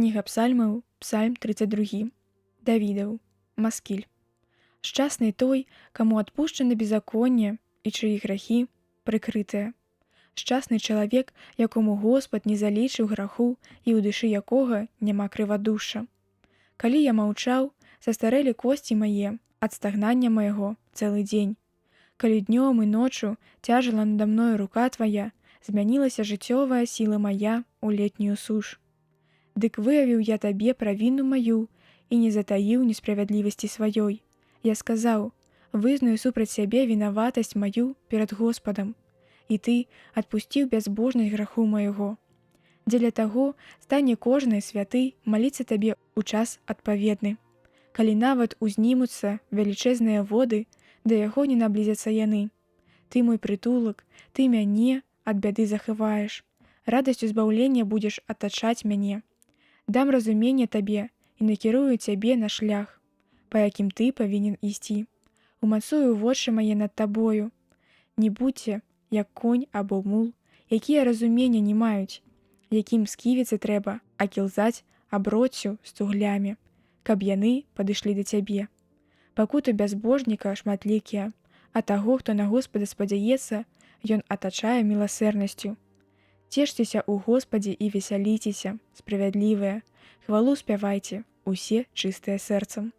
Кніга псальмаў, псальм 32. Давідаў, маскіль. Шчасны той, каму адпушчаны беззаконне і чыі грахі прыкрытыя. Шчасны чалавек, якому Господ не залічыў граху і ў душы якога няма крывадушша. Калі я маўчаў, састарэлі косці мае ад стагнання майго цэлы дзень. Калі днём і ноччу цяжала нада мною рука твая, змянілася жыццёвая сіла мая ў летнюю суш. Дык выявіў я табе правіну маю і не затаіў несправядлівасці сваёй. Я сказаў, вызнаю супраць сябе вінаватасць маю перад Господам, і ты адпусціў бязбожнасць граху майго. Дзеля таго стане кожны святы маліцца табе ў час адпаведны. Калі нават узнімуцца велічэзныя воды, да яго не наблізяцца яны. Ты мой прытулак, ты мяне ад бяды захаваеш, радасцю збаўлення будзеш атачаць мяне. Дам разуменне табе і накірую цябе на шлях, па якім ты павінен ісці. Умацую вочы мае над табою. Не будзьце, як конь або мул, якія разумення не маюць, якім сківіцы трэба, а кілзаць аброццю з цуглямі, каб яны падышлі да цябе. Пакуты бязбожніка шматлікія, а таго, хто на Господа спадзяецца, ён атачае міласэрнасцю. Цешцеся ў Господзе і весяліцеся, справядлівыя, хвалу спявайце, усе чыстыя сэрцам.